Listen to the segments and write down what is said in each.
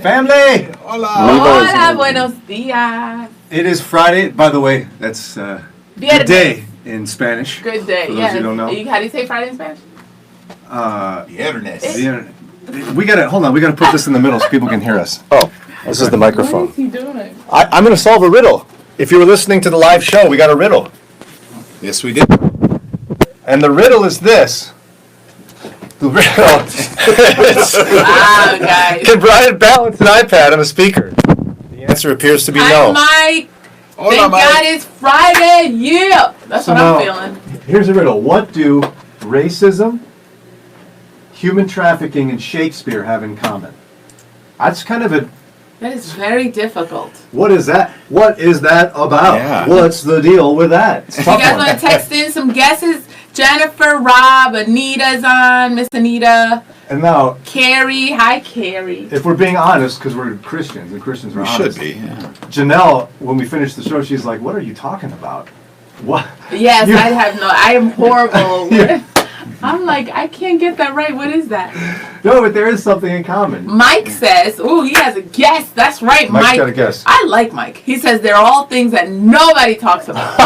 Family! Hola! Hola, buenos dias. It is Friday. By the way, that's good day in Spanish. Good day, for those yes. who don't know. How do you say Friday in Spanish? The internet. We gotta put this in the middle so people can hear us. Oh, this is the microphone. What is he doing? I'm gonna solve a riddle. If you were listening to the live show, we got a riddle. Yes, we did. And the riddle is this. The riddle Wow, guys. Can Brian balance an iPad on a speaker? The answer appears to be no. Mike. Hola, Thank Mike. God it's Friday. Yeah. That's So what now, I'm feeling. Here's a riddle. What do racism, human trafficking, and Shakespeare have in common? That's kind of a... That is very difficult. What is that? What is that about? Yeah. What's the deal with that? You guys want to text in some guesses? Jennifer, Rob, Anita's on. Miss Anita. And now, Carrie. Hi, Carrie. if we're being honest, because we're Christians, and Christians are We honest. should be, yeah. Janelle, when we finished the show, she's like, what are you talking about? What? Yes, You- I am horrible. Yeah. I'm like, I can't get that right. What is that? No, but there is something in common. Mike says, ooh, he has a guess. That's right, Mike's Mike. got a guess. I like Mike. He says they're all things that nobody talks about.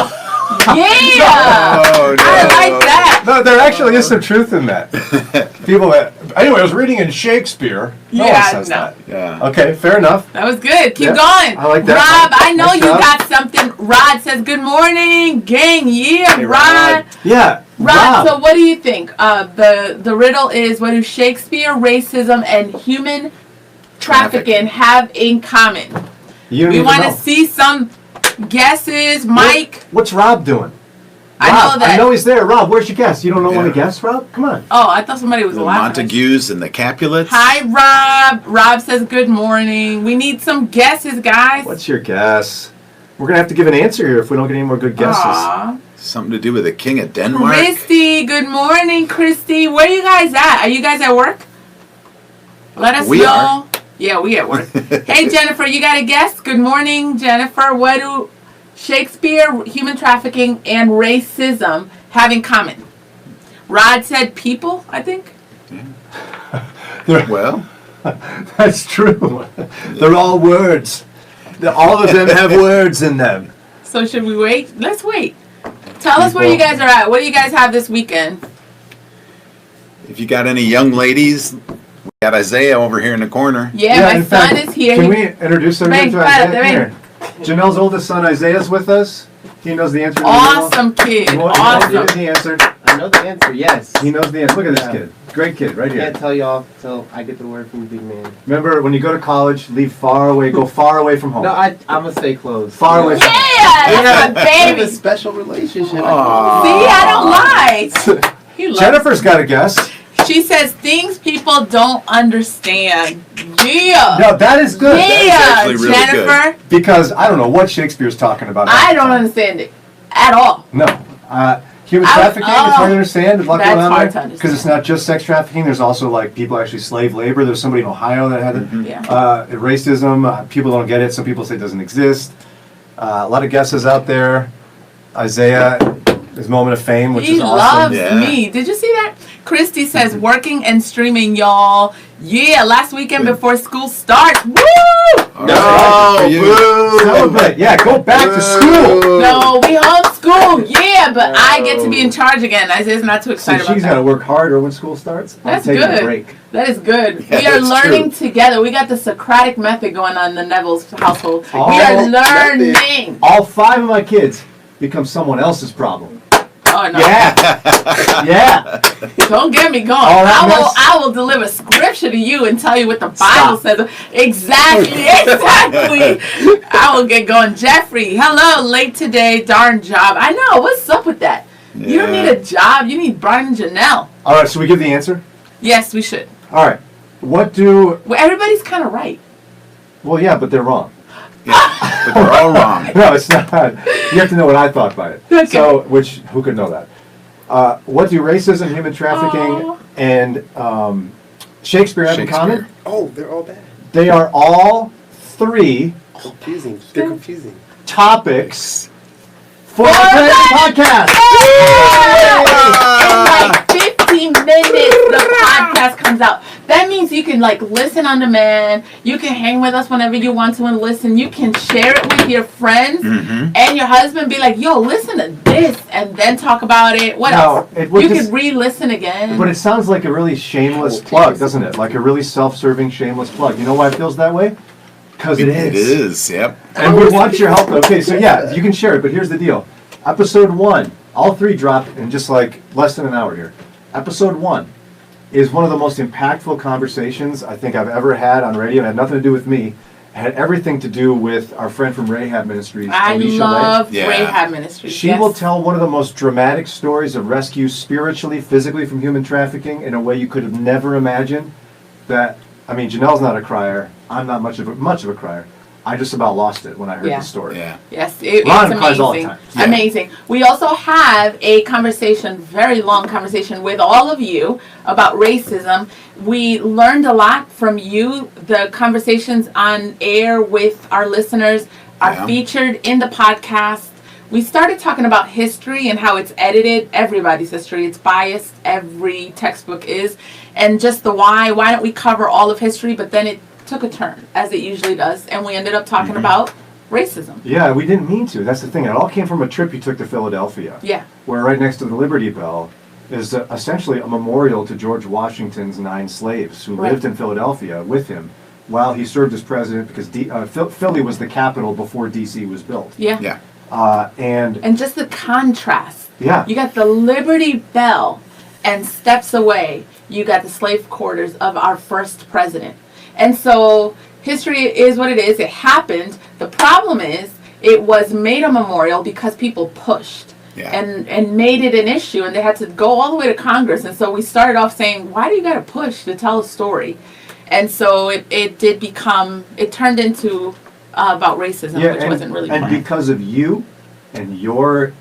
Yeah! Oh, no. I like that. No, there actually is some truth in that. People that... Anyway, I was reading in Shakespeare. No one Yeah, says no. that. Yeah. Okay, fair enough. That was good. Keep Yeah, going. I like that. Rob, I know Nice you job. got something. Rod says, good morning, gang. Yeah, Hey, Rod. Rod. Yeah. Rod, so what do you think? The riddle is, what do Shakespeare, racism, and human trafficking have in common? You don't We even want to know. see some guesses. Mike. What's Rob doing? I Rob, know that. I know he's there. Rob, where's your guess? You don't know Yeah. want to guess, Rob? Come on. Oh, I thought somebody was The laughing. Montagues and the Capulets. Hi, Rob. Rob says good morning. We need some guesses, guys. What's your guess? We're going to have to give an answer here if we don't get any more good guesses. Aw. Something to do with the King of Denmark. Christy, good morning, Christy. Where are you guys at? Are you guys at work? Let us We know. are. Yeah, we at work. Hey, Jennifer, you got a guess? Good morning, Jennifer. What do Shakespeare, human trafficking, and racism have in common? Rod said people, I think. Well, That's true. They're all words. All of them have words in them. So should we wait? Let's wait. Tell us where you guys are at. What do you guys have this weekend? if you got any young ladies, we got Isaiah over here in the corner. Yeah, my in son fact, is here. Can He- we introduce him Ven, to párate, Isaiah? ven. Here. Janelle's oldest son Isaiah's with us. He knows the answer to the riddle. Awesome kid. He knows Awesome. the answer. I know the answer, yes. He knows the answer. Look at this Yeah. kid. Great kid, right I here. can't tell y'all till I get the word from the big man. Remember, when you go to college, leave far away. Go far away from home. No, I'm gonna stay close. Far away Yeah, from that's my We have baby. a See, special relationship. I don't lie. He loves Jennifer's got a guess. She says things people don't understand. Yeah. No, that is good. Yeah, actually really Jennifer. Because I don't know what Shakespeare's talking about. I don't understand it at all. No. Human trafficking, it's hard to understand. There's a lot That's going on hard there. to understand. Because it's not just sex trafficking. There's also like people actually slave labor. There's somebody in Ohio that had it. Yeah. Racism, people don't get it. Some people say it doesn't exist. A lot of guesses out there. Isaiah, his moment of fame, which He is awesome. loves Yeah. me. Did you see that? Christy says working and streaming, y'all. Yeah, last weekend before school starts. Woo! All No, right, good for you. Celebrate. Yeah, go back to school. No, we homeschool. Yeah, but I get to be in charge again. Isaiah's not too So excited she's about got that. to work harder when school starts. That's I'm taking good. a break. That is good. Yeah, We are that's learning together. We got the Socratic method going on in the Neville's household. We are Oh, learning. All 5 of my kids become someone else's problem. Oh no! Yeah. Yeah. Don't get me going. All that mess. I will deliver scripture to you and tell you what the Bible Stop. says. Exactly. I will get going. Jeffrey, hello. Late today. Darn job. I know. What's up with that? You don't Yeah. need a job. You need Brian and Janelle. All right, should we give the answer? Yes, we should. All right. What do... Well, everybody's kind of right. Well, yeah, but they're wrong. Yeah, but they're all wrong. No, it's not. You have to know what I thought by it. Okay. So, who could know that? What do racism, human trafficking, Oh. and Shakespeare have in common? Oh, they're all bad. They are all 3 Confusing. They're confusing. topics for the Trafficking Podcast. In like 15 minutes the podcast comes out. That means you can like listen on demand. You can hang with us whenever you want to and listen. You can share it with your friends and your husband. Be like, yo, listen to this, and then talk about it. What else? You can re-listen again. But it sounds like a really shameless plug, doesn't it? Like a really self-serving, shameless plug. You know why it feels that way? Because it is. It is, yep. And we want your help. Okay, so yeah, you can share it, but here's the deal. Episode 1, all 3 drop in just like less than an hour here. Episode 1 is one of the most impactful conversations I think I've ever had on radio. It had nothing to do with me. It had everything to do with our friend from Rahab Ministries, I Alicia love Lay. Rahab Ministries. She will tell one of the most dramatic stories of rescue spiritually, physically from human trafficking in a way you could have never imagined. Janelle's not a crier. I'm not much of a crier. I just about lost it when I heard the story. Yeah. Yes, Ron it's cries all the amazing. time. Yeah. Amazing. We also have a conversation, very long conversation with all of you about racism. We learned a lot from you. The conversations on air with our listeners are featured in the podcast. We started talking about history and how it's edited. Everybody's history. It's biased. Every textbook is. And just the why. Why don't we cover all of history? But then it took a turn, as it usually does, and we ended up talking about racism. Yeah, we didn't mean to. That's the thing. It all came from a trip you took to Philadelphia. Yeah. Where right next to the Liberty Bell is essentially a memorial to George Washington's 9 slaves who lived in Philadelphia with him while he served as president, because Philly was the capital before D.C. was built. Yeah. Yeah. And just the contrast. Yeah. You got the Liberty Bell, and steps away, you got the slave quarters of our first president. And so history is what it is. It happened. The problem is it was made a memorial because people pushed and made it an issue, and they had to go all the way to Congress. And so we started off saying, why do you got to push to tell a story? And so it turned into about racism, which wasn't really and planned. because of you and your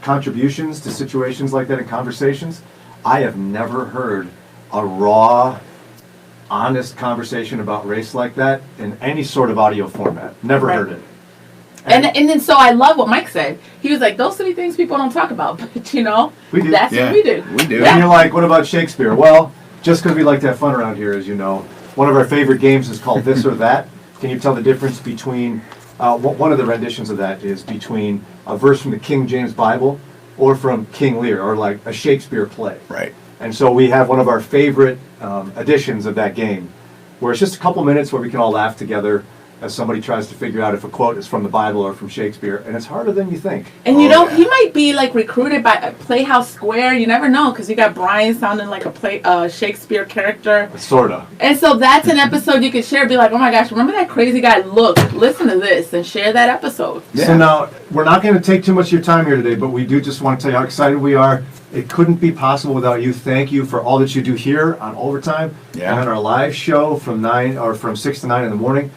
contributions to situations like that in conversations, I have never heard a raw, honest conversation about race like that in any sort of audio format. Never heard it. And then so I love what Mike said. He was like, those are the things people don't talk about, but we do. That's what we do. We do. And you're like, what about Shakespeare? Well, just because we like to have fun around here, as you know, one of our favorite games is called This or That. Can you tell the difference between, one of the renditions of that is between a verse from the King James Bible or from King Lear, or like a Shakespeare play. Right. And so we have one of our favorite editions of that game, where it's just a couple minutes where we can all laugh together as somebody tries to figure out if a quote is from the Bible or from Shakespeare, and it's harder than you think. And he might be like recruited by Playhouse Square. You never know, because you got Brian sounding like a Shakespeare character. Sorta. And so that's an episode you can share. Be like, oh my gosh, remember that crazy guy? Look, listen to this, and share that episode. Yeah. So now, we're not going to take too much of your time here today, but we do just want to tell you how excited we are. It couldn't be possible without you. Thank you for all that you do here on Overtime and on our live show from 6 to 9 in the morning.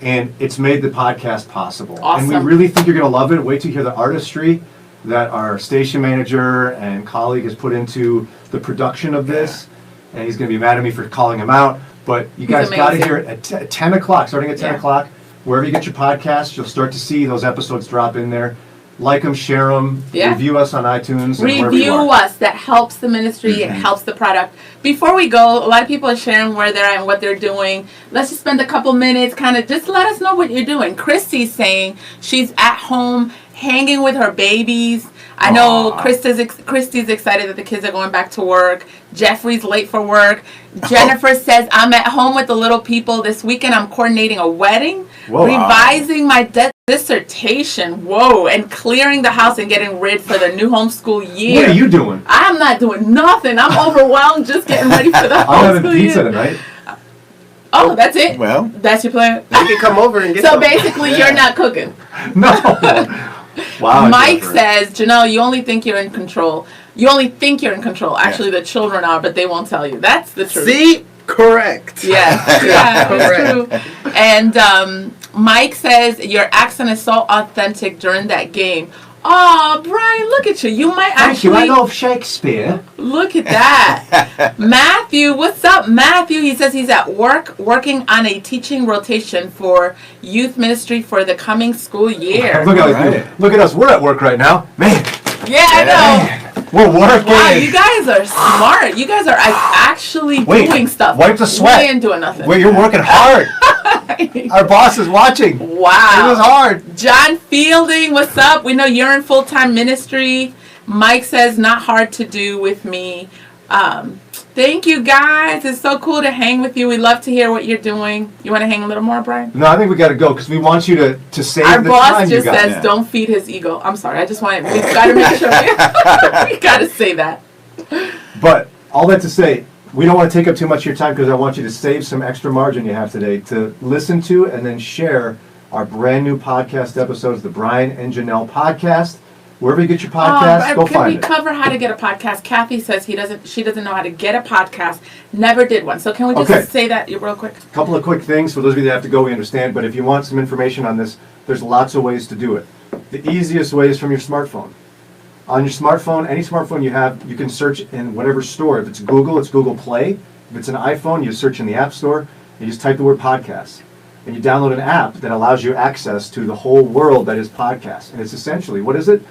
And it's made the podcast possible. Awesome. And we really think you're going to love it. Wait till you hear the artistry that our station manager and colleague has put into the production of this. And he's going to be mad at me for calling him out. But you guys got to hear it at 10 o'clock, starting at 10 o'clock. Wherever you get your podcasts, you'll start to see those episodes drop in there. Like them, share them, review us on iTunes. Review us. That helps the ministry. It helps the product. Before we go, a lot of people are sharing where they're at and what they're doing. Let's just spend a couple minutes, kind of just let us know what you're doing. Christy's saying she's at home hanging with her babies. I know Christy's excited that the kids are going back to work. Jeffrey's late for work. Jennifer says, I'm at home with the little people. This weekend I'm coordinating a wedding, revising my dissertation, and clearing the house and getting ready for the new homeschool year. What are you doing? I'm not doing nothing. I'm overwhelmed just getting ready for the homeschool I'm having pizza year. tonight. Oh, that's it? Well, that's your plan? You can come over and get So some. basically, you're not cooking. No. Wow. Mike says, Janelle, you only think you're in control. You only think you're in control. Actually, the children are, but they won't tell you. That's the truth. See? Correct. Yeah, it's true. And Mike says, your accent is so authentic during that game. Oh, Brian, look at you. You might actually... Thank you. I love Shakespeare. Look at that. Matthew, what's up, Matthew? He says he's at work working on a teaching rotation for youth ministry for the coming school year. Look at us. We're at work right now. Man. Yeah, I know. We're working. Wow, you guys are smart. You guys are actually doing stuff. Wipe the sweat. We ain't doing nothing. Wait, you're working hard. Our boss is watching. Wow. It was hard. John Fielding, what's up? We know you're in full-time ministry. Mike says, not hard to do with me. Thank you, guys. It's so cool to hang with you. We love to hear what you're doing. You want to hang a little more, Brian? No, I think we got to go because we want you to save Our the boss time just you got. says, don't feed his ego. I'm sorry. I just want to, we've got to make sure we got to say that. But all that to say, we don't want to take up too much of your time because I want you to save some extra margin you have today to listen to and then share our brand new podcast episodes, the Brian and Janelle podcast. Wherever you get your podcast, go can find we it. cover how to get a podcast? Kathy says she doesn't know how to get a podcast. Never did one. So can we just say that real quick? A couple of quick things. For those of you that have to go, we understand. But if you want some information on this, there's lots of ways to do it. The easiest way is from your smartphone. On your smartphone, any smartphone you have, you can search in whatever store. If it's Google, it's Google Play. If it's an iPhone, you search in the App Store. You just type the word podcast. And you download an app that allows you access to the whole world that is podcast. And it's essentially, what is it?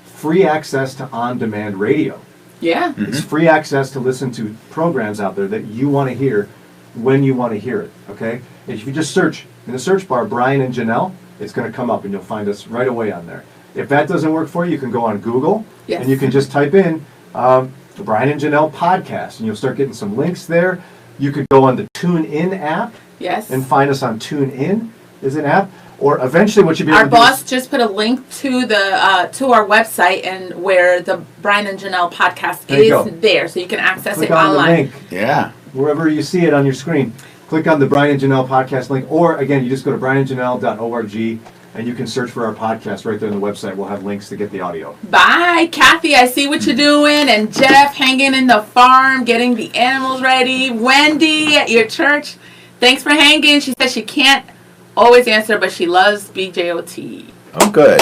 Free access to on-demand radio. Yeah. It's free access to listen to programs out there that you want to hear when you want to hear it, okay? And if you just search in the search bar, Brian and Janelle, it's going to come up and you'll find us right away on there. If that doesn't work for you, you can go on Google and you can just type in the Brian and Janelle podcast and you'll start getting some links there. You could go on the TuneIn app and find us on TuneIn is an app. Or eventually what you'll be able to do. Our boss just put a link to the to our website and where the Brian and Janelle podcast is there, so you can access Click it on online. the link. Yeah. Wherever you see it on your screen, click on the Brian and Janelle podcast link. Or again, you just go to brianandjanelle.org and you can search for our podcast right there on the website. We'll have links to get the audio. Bye, Kathy. I see what you're doing, and Jeff hanging in the farm, getting the animals ready. Wendy at your church. Thanks for hanging. She says she can't always answer, but she loves BJOT. Oh, good.